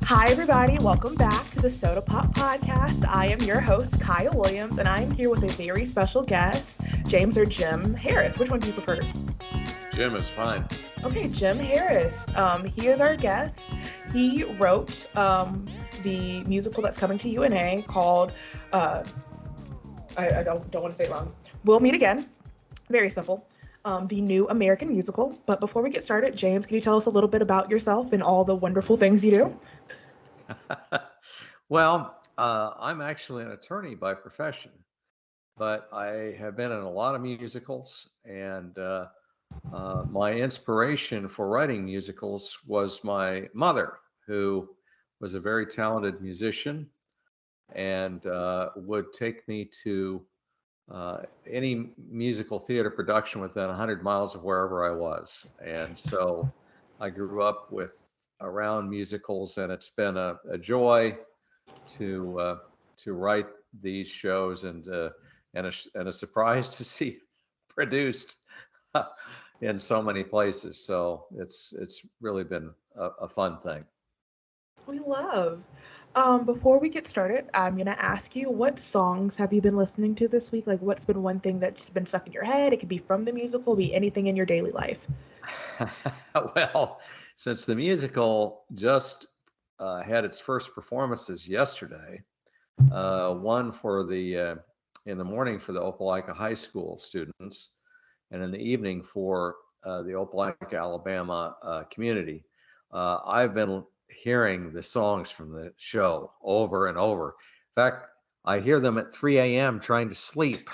Hi, everybody. Welcome back to the SOTA Pop podcast. I am your host, Kiya Williams, and I am here with a very special guest, James or Jim Harris. Which one do you prefer? Jim is fine. Okay, Jim Harris. He is our guest. He wrote the musical that's coming to UNA called, I don't want to say it wrong, We'll Meet Again. Very simple. The new American musical. But before we get started, James, can you tell us a little bit about yourself and all the wonderful things you do? Well, I'm actually an attorney by profession, but I have been in a lot of musicals, and my inspiration for writing musicals was my mother, who was a very talented musician and would take me to any musical theater production within 100 miles of wherever I was. And so I grew up with around musicals, and it's been a joy to write these shows and a surprise to see produced in so many places. So it's really been a fun thing. We love. Before we get started, I'm going to ask you, what songs have you been listening to this week? Like, what's been one thing that's been stuck in your head? It could be from the musical, be anything in your daily life. Well, since the musical just had its first performances yesterday, one for the in the morning for the Opelika High School students, and in the evening for the Opelika, Alabama community. I've been hearing the songs from the show over and over. In fact, I hear them at 3 a.m. trying to sleep.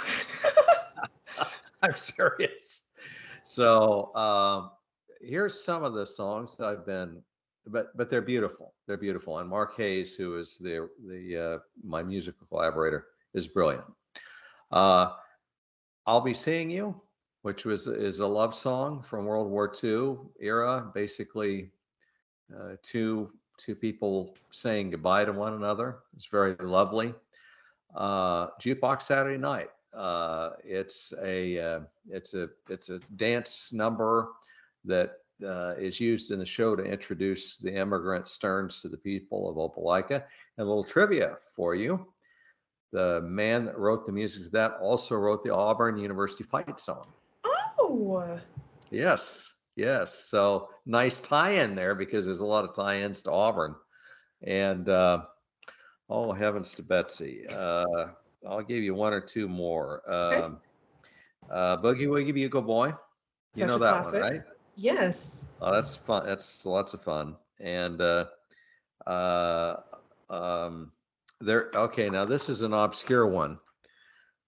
I'm serious. So here's some of the songs that I've been, but they're beautiful. They're beautiful. And Mark Hayes, who is the my musical collaborator, is brilliant. I'll Be Seeing You, which is a love song from World War II era, basically two people saying goodbye to one another. It's very lovely. Jukebox Saturday Night. It's a dance number that is used in the show to introduce the immigrant Stearns to the people of Opelika. And a little trivia for you: the man that wrote the music to that also wrote the Auburn University fight song. Oh, yes. So nice tie-in there, because there's a lot of tie-ins to Auburn. And oh heavens to Betsy. I'll give you one or two more. okay. Boogie Woogie Bugle Boy. You Such know a that one, classic. right? Yes. Oh, that's fun. That's lots of fun. And there. Okay, now this is an obscure one,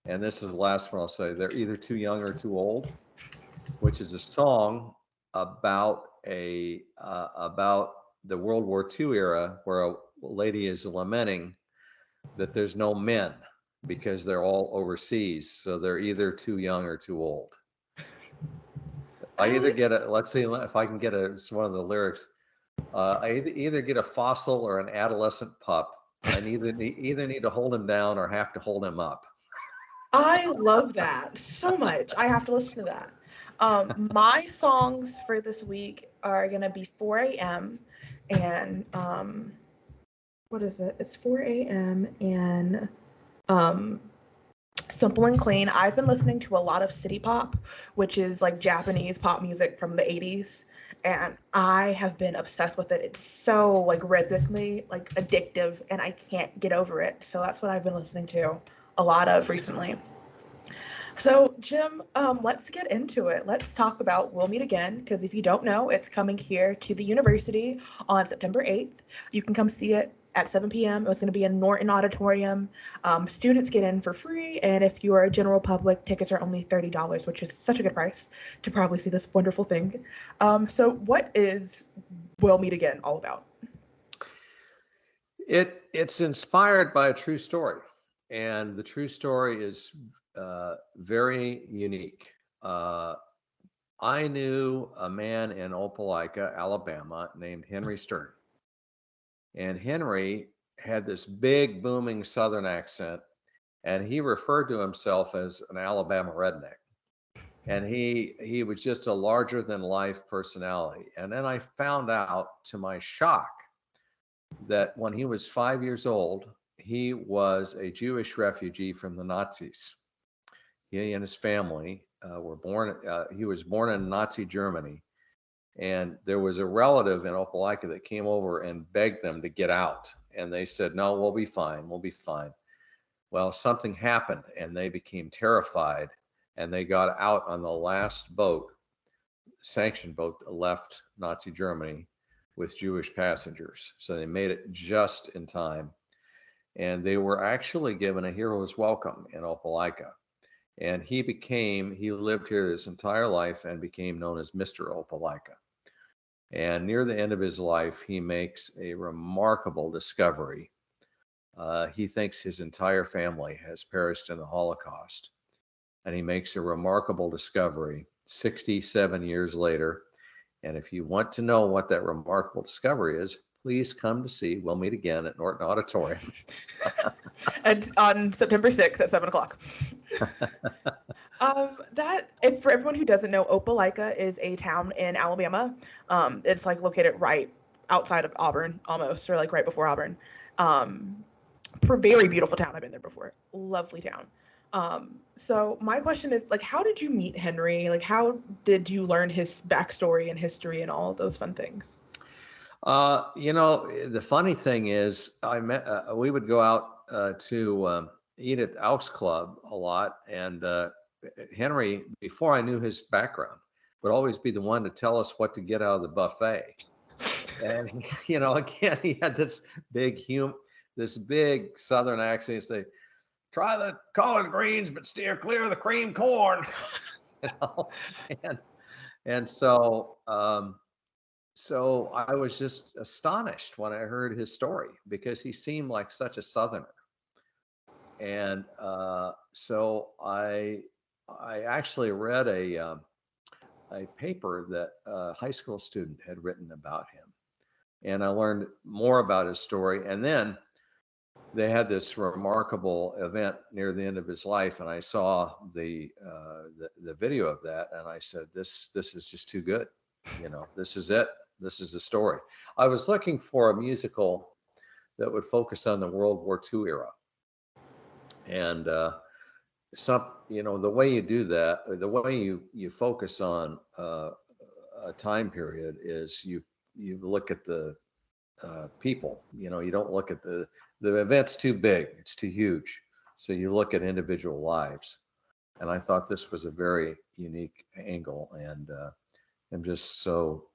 and this is the last one I'll say. They're either too young or too old, which is a song about about the World War II era, where a lady is lamenting that there's no men because they're all overseas, so they're either too young or too old. I either get a, let's see if I can get it's one of the lyrics. I either get a fossil or an adolescent pup. I either need to hold him down or have to hold him up. I love that so much. I have to listen to that. My songs for this week are gonna be 4 a.m. and what is it? It's 4 a.m. and Simple and Clean. I've been listening to a lot of city pop, which is like Japanese pop music from the 80s, and I have been obsessed with it. It's so like rhythmically like addictive, and I can't get over it. So that's what I've been listening to a lot of recently. So, Jim, let's get into it. Let's talk about We'll Meet Again, because if you don't know, it's coming here to the university on September 8th. You can come see it at 7 p.m. It's going to be in Norton Auditorium. Students get in for free, and if you are a general public, tickets are only $30, which is such a good price to probably see this wonderful thing. So what is We'll Meet Again all about? It's inspired by a true story, and the true story is very unique. I knew a man in Opelika, Alabama, named Henry Stern. And Henry had this big, booming Southern accent, and he referred to himself as an Alabama redneck. And he was just a larger than life personality. And then I found out, to my shock, that when he was 5 years old, he was a Jewish refugee from the Nazis. He and his family were born, he was born in Nazi Germany. And there was a relative in Opelika that came over and begged them to get out. And they said, no, we'll be fine. We'll be fine. Well, something happened and they became terrified and they got out on the last boat, sanctioned boat that left Nazi Germany with Jewish passengers. So they made it just in time. And they were actually given a hero's welcome in Opelika. And he lived here his entire life and became known as Mr. Opelika. And near the end of his life, he makes a remarkable discovery. He thinks his entire family has perished in the Holocaust. And he makes a remarkable discovery 67 years later. And if you want to know what that remarkable discovery is, please come to see We'll Meet Again at Norton Auditorium. And on September 6th at 7 o'clock. If for everyone who doesn't know, Opelika is a town in Alabama. It's like located right outside of Auburn, almost, or like right before Auburn. Very beautiful town. I've been there before. Lovely town. So my question is, like, how did you meet Henry? Like, how did you learn his backstory and history and all of those fun things? The funny thing is, we would go out to eat at the Elks Club a lot, and Henry, before I knew his background, would always be the one to tell us what to get out of the buffet. And again, he had this big Southern accent. He'd say, "Try the collard greens, but steer clear of the cream corn." and so. So I was just astonished when I heard his story because he seemed like such a Southerner. And so I actually read a paper that a high school student had written about him. And I learned more about his story. And then they had this remarkable event near the end of his life. And I saw the video of that. And I said, this is just too good. This is it. This is the story. I was looking for a musical that would focus on the World War II era. And the way you do that, the way you focus on a time period is you look at the people. You don't look at the event's too big, it's too huge. So you look at individual lives. And I thought this was a very unique angle, and I'm just so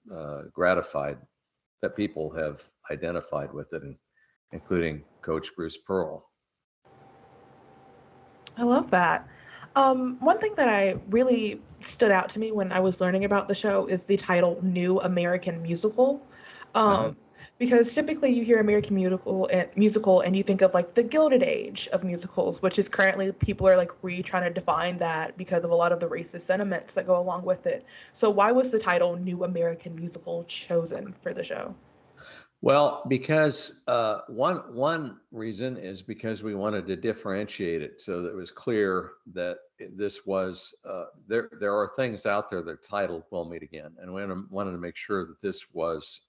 gratified that people have identified with it, including Coach Bruce Pearl. I love that. One thing that I really stood out to me when I was learning about the show is the title New American Musical. Because typically you hear American musical and you think of like the Gilded Age of musicals, which is currently people are like trying to define that because of a lot of the racist sentiments that go along with it. So why was the title New American Musical chosen for the show? Well, because one reason is because we wanted to differentiate it so that it was clear that this was there are things out there that are titled We'll Meet Again, and we wanted to make sure that this was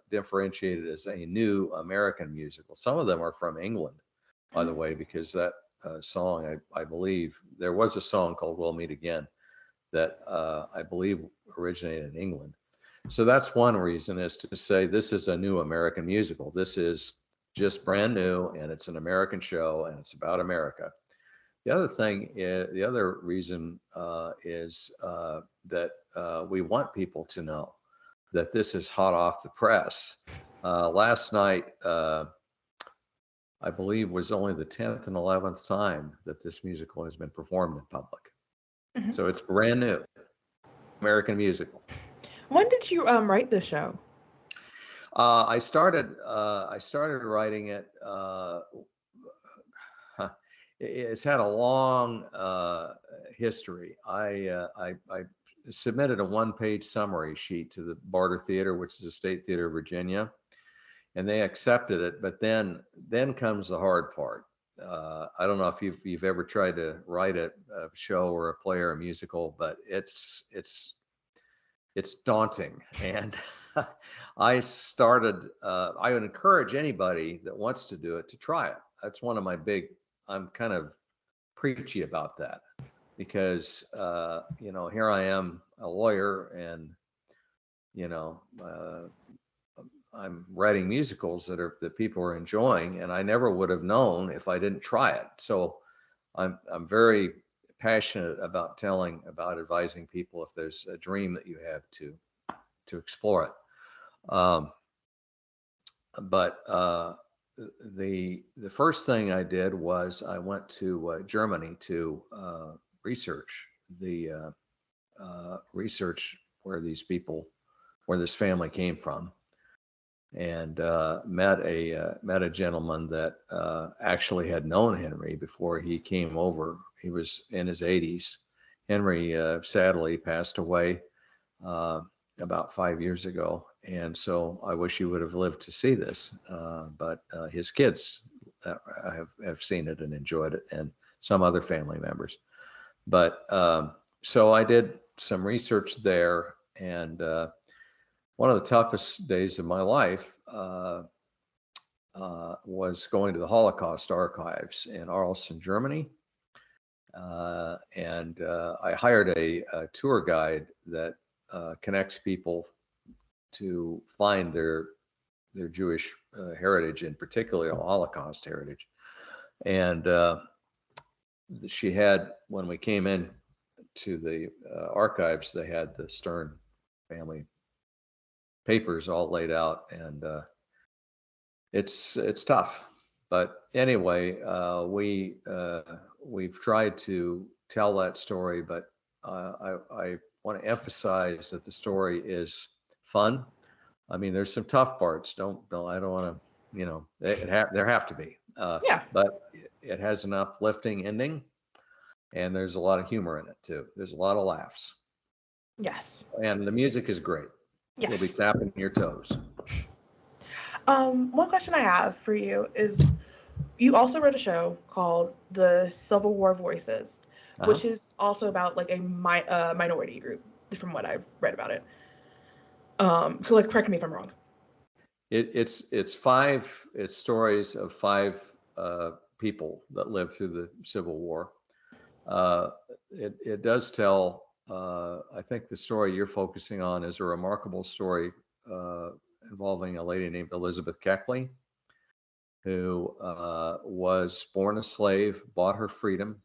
differentiated as a new American musical. Some of them are from England, by the way, because that song, I believe there was a song called We'll Meet Again that I believe originated in England. So that's one reason, is to say this is a new American musical. This is just brand new, and it's an American show, and it's about America. The other reason is that we want people to know that this is hot off the press. Last night, I believe, was only the 10th and 11th time that this musical has been performed in public. Mm-hmm. So it's brand new American musical. When did you write this show? I started writing it. It's had a long history. I submitted a one-page summary sheet to the Barter Theater, which is a state theater of Virginia, and they accepted it. But then comes the hard part. I don't know if you've ever tried to write a show or a play or a musical, but it's it's daunting. And I started, I would encourage anybody that wants to do it to try it. That's one of my big, I'm kind of preachy about that because, here I am, a lawyer, and, you know, I'm writing musicals that people are enjoying, and I never would have known if I didn't try it. So I'm very passionate about advising people if there's a dream that you have to explore it. But the first thing I did was I went to Germany to research research where this family came from, and met a gentleman that actually had known Henry before he came over. He was in his 80s. Henry sadly passed away about 5 years ago, and so I wish he would have lived to see this. But his kids have seen it and enjoyed it, and some other family members. But so I did some research there, and one of the toughest days of my life was going to the Holocaust archives in Arleston, Germany. And I hired a tour guide that connects people to find their Jewish heritage, and particularly Holocaust heritage. And she had, when we came in to the archives, they had the Stern family papers all laid out, and it's tough. But anyway, we've tried to tell that story, but I want to emphasize that the story is fun. I mean, there's some tough parts. I don't want to, there have to be. Yeah. But it has an uplifting ending, and there's a lot of humor in it too. There's a lot of laughs. Yes. And the music is great. Yes. You'll be tapping your toes. One question I have for you is, you also wrote a show called The Civil War Voices, which is also about like a minority group, from what I've read about it. So like, correct me if I'm wrong. It's stories of 5 people that lived through the Civil War. It does tell, I think the story you're focusing on is a remarkable story involving a lady named Elizabeth Keckley, who was born a slave, bought her freedom,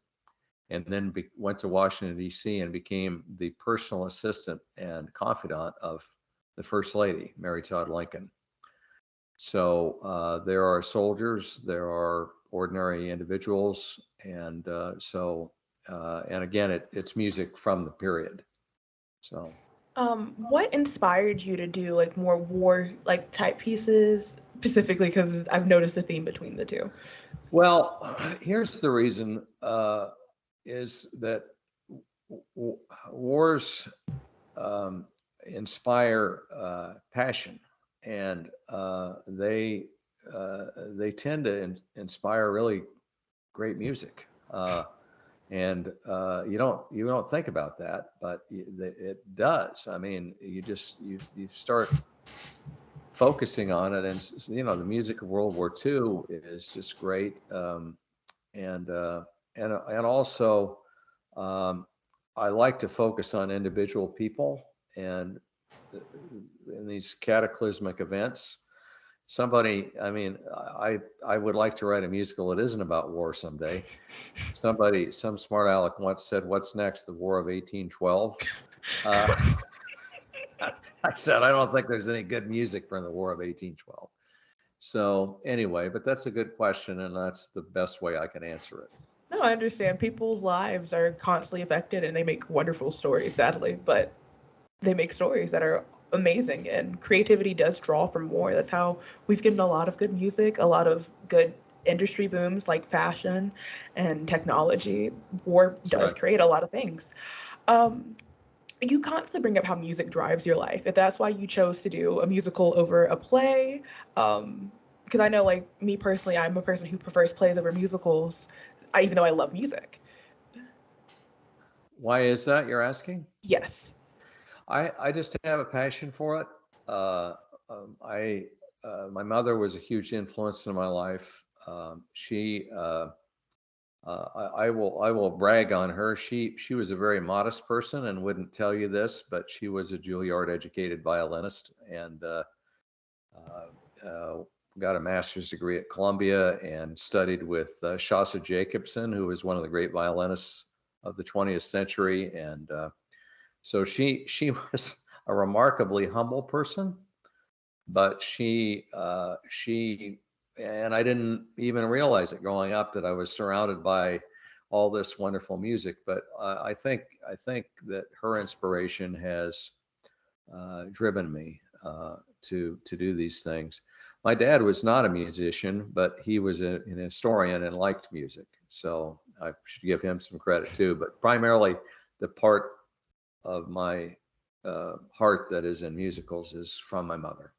and then went to Washington, D.C. and became the personal assistant and confidant of the First Lady, Mary Todd Lincoln. So there are soldiers, there are ordinary individuals, and and again, it's music from the period. So, what inspired you to do like more war like type pieces, specifically? Because I've noticed a theme between the two. Well, here's the reason: is that wars inspire passion, and they tend to inspire really great music. And you don't think about that, but it does. I mean, you start focusing on it, and the music of World War II is just great. And also, I like to focus on individual people, and in these cataclysmic events. I would like to write a musical that isn't about war someday. Some smart aleck once said, "What's next? The War of 1812?" I said, I don't think there's any good music from the War of 1812. So anyway, but that's a good question, and that's the best way I can answer it. No, I understand. People's lives are constantly affected, and they make wonderful stories, sadly, but they make stories that are amazing, and creativity does draw from war. That's how we've gotten a lot of good music, a lot of good industry booms like fashion and technology. War does create a lot of things. You constantly bring up how music drives your life. If that's why you chose to do a musical over a play, because I know, like me personally, I'm a person who prefers plays over musicals, even though I love music. Why is that, you're asking? Yes. I just have a passion for it. My mother was a huge influence in my life. She I will brag on her. She was a very modest person and wouldn't tell you this, but she was a Juilliard educated violinist and uh, got a master's degree at Columbia and studied with Shasta Jacobson, who was one of the great violinists of the 20th century. And so she was a remarkably humble person, but she and I didn't even realize it growing up that I was surrounded by all this wonderful music. But I think that her inspiration has driven me to do these things. My dad was not a musician, but he was an historian and liked music, so I should give him some credit too. But primarily, the part of my heart that is in musicals is from my mother.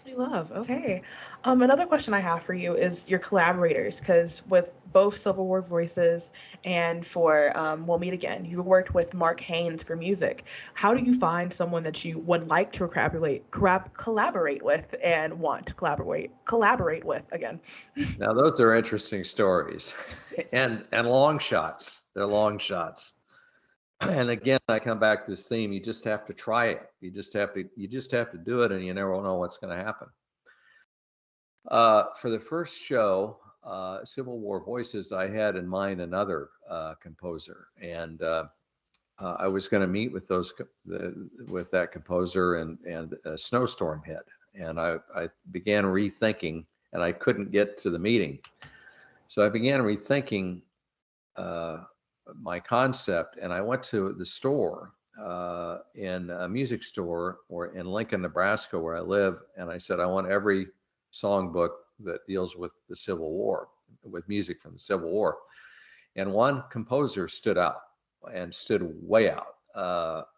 You love. Okay. Another question I have for you is your collaborators, because with both Civil War Voices and for We'll Meet Again, you worked with Mark Haynes for music. How do you find someone that you would like to collaborate with and want to collaborate with again? Now, those are interesting stories, and long shots. They're long shots. And again, I come back to this theme. You just have to try it. You just have to do it, and you never know what's going to happen. For the first show, Civil War Voices, I had in mind another composer, and I was going to meet with with that composer, and a snowstorm hit, and I began rethinking, and I couldn't get to the meeting, so I began rethinking my concept, and I went to the store in a music store or in Lincoln, Nebraska, where I live, and I said I want every songbook that deals with the Civil War, with music from the Civil War. And one composer stood out and stood way out,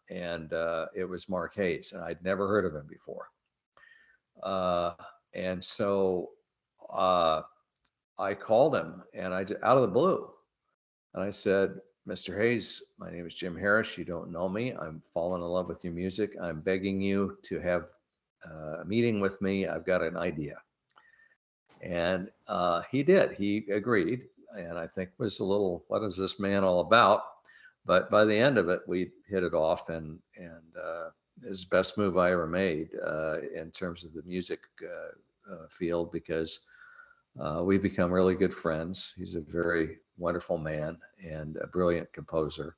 and it was Mark Hayes, and I'd never heard of him before. And so I called him, and out of the blue, and I said, Mr. Hayes, my name is Jim Harris. You don't know me. I'm falling in love with your music. I'm begging you to have a meeting with me. I've got an idea. And he did. He agreed. And I think was a little, what is this man all about? But by the end of it, we hit it off, and it was the best move I ever made in terms of the music field, because we've become really good friends. He's a very wonderful man and a brilliant composer.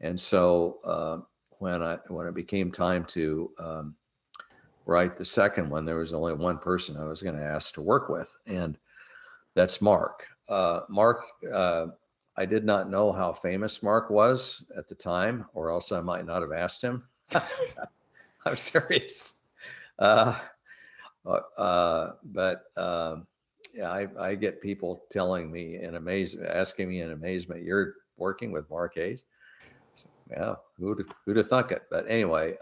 And so when it became time to write the second one, there was only one person I was going to ask to work with, and that's Mark. Mark, I did not know how famous Mark was at the time, or else I might not have asked him. I'm serious. But yeah, I get people telling me in amazement, asking me in amazement, "You're working with Mark Hayes?" So, yeah, who'd have thunk it? But anyway,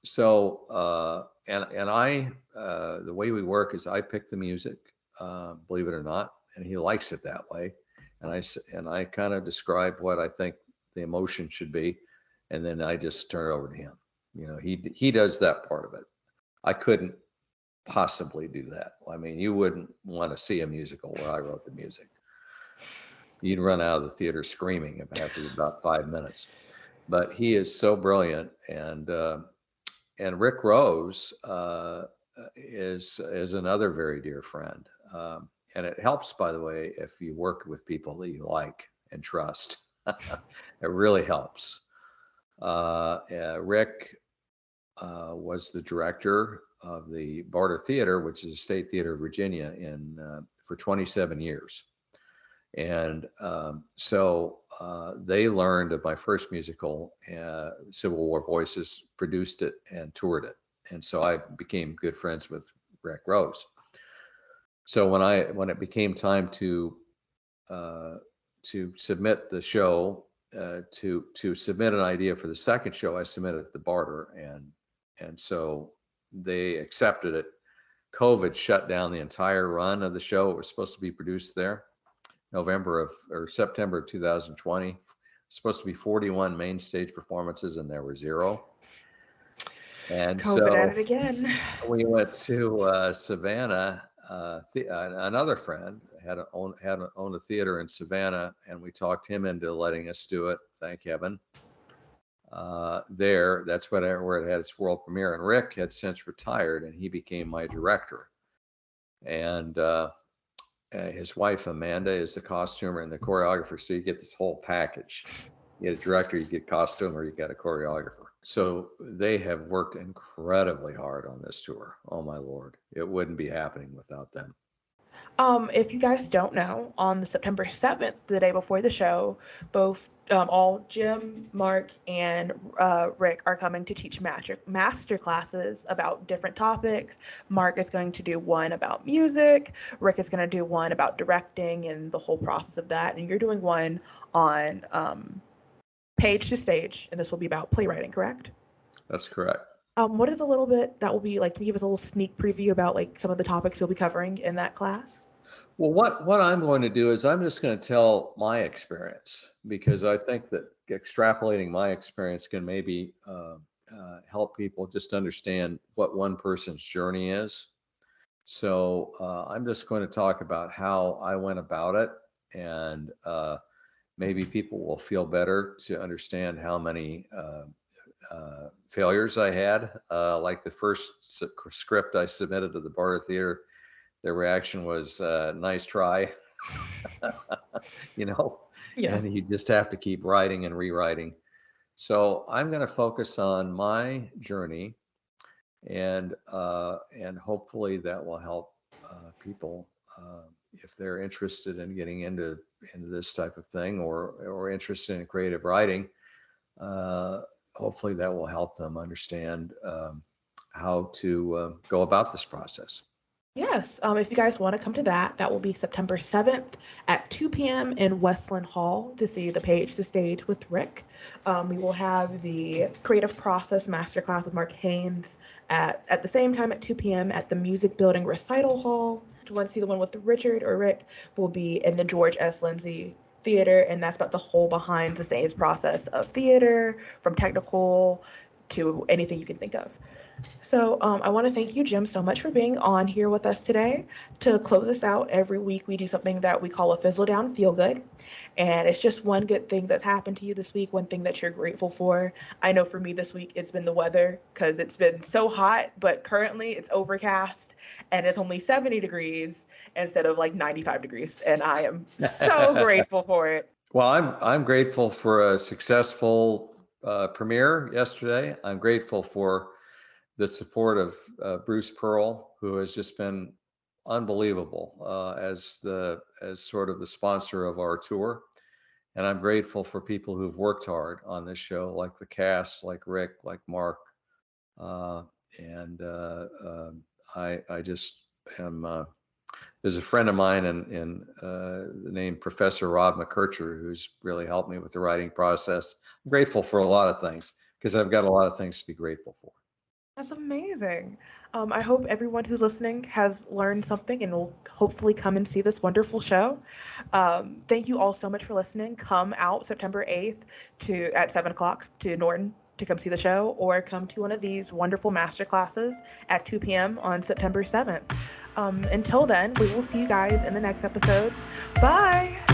so and I the way we work is I pick the music, believe it or not, and he likes it that way, and I kind of describe what I think the emotion should be, and then I just turn it over to him. You know, he does that part of it. I couldn't possibly do that. I mean, you wouldn't want to see a musical where I wrote the music. You'd run out of the theater screaming after about 5 minutes. But he is so brilliant, and Rick Rose is another very dear friend. And it helps, by the way, if you work with people that you like and trust. It really helps. Rick was the director of the Barter Theater, which is a state theater of Virginia, for 27 years. And so they learned of my first musical, Civil War Voices, produced it and toured it. And so I became good friends with Rick Rose. So when it became time to submit the show, to submit an idea for the second show, I submitted it to Barter, and so they accepted it. COVID shut down the entire run of the show. It was supposed to be produced there, September of 2020. It's supposed to be 41 main stage performances, and there were 0. And COVID at so it again. we went to Savannah. Another friend owned a theater in Savannah, and we talked him into letting us do it. Thank heaven. There, that's where it had its world premiere. And Rick had since retired, and he became my director. And his wife Amanda is the costumer and the choreographer. So you get this whole package. You get a director, you get costumer, you get a choreographer. So they have worked incredibly hard on this tour. Oh my Lord, it wouldn't be happening without them. If you guys don't know, on the September 7th, the day before the show, both all Jim, Mark, and Rick are coming to teach master classes about different topics. Mark is going to do one about music. Rick is going to do one about directing and the whole process of that. And you're doing one on page to stage, and this will be about playwriting, correct? That's correct. What is a little bit that will be like? Can you give us a little sneak preview about like some of the topics you'll be covering in that class? Well, what I'm going to do is I'm just going to tell my experience, because I think that extrapolating my experience can maybe help people just understand what one person's journey is. So I'm just going to talk about how I went about it, and maybe people will feel better to understand how many failures I had. Like the first script I submitted to the Barter Theater, their reaction was, nice try, you know, Yeah. and you just have to keep writing and rewriting. So I'm going to focus on my journey, and hopefully that will help people if they're interested in getting into this type of thing, or interested in creative writing. Hopefully that will help them understand how to go about this process. Yes, if you guys want to come to that, that will be September 7th at 2 p.m. in Westland Hall to see the Page to Stage with Rick. We will have the Creative Process Masterclass with Mark Haynes at the same time at 2 p.m. at the Music Building Recital Hall. If you want to see the one with Richard or Rick, will be in the George S. Lindsay Theater, and that's about the whole behind the scenes process of theater, from technical to anything you can think of. So I want to thank you, Jim, so much for being on here with us today. To close us out, every week we do something that we call a Fizzle Down Feel Good. And it's just one good thing that's happened to you this week, one thing that you're grateful for. I know for me this week, it's been the weather, because it's been so hot, but currently it's overcast and it's only 70 degrees instead of like 95 degrees. And I am so grateful for it. Well, I'm grateful for a successful premiere yesterday. I'm grateful for the support of Bruce Pearl, who has just been unbelievable as sort of the sponsor of our tour. And I'm grateful for people who've worked hard on this show, like the cast, like Rick, like Mark. I just am. There's a friend of mine in the name Professor Rob McKercher, who's really helped me with the writing process. I'm grateful for a lot of things, because I've got a lot of things to be grateful for. That's amazing. I hope everyone who's listening has learned something and will hopefully come and see this wonderful show. Thank you all so much for listening. Come out September 8th at 7 o'clock to Norton to come see the show, or come to one of these wonderful master classes at 2 p.m. on September 7th. Until then, we will see you guys in the next episode. Bye!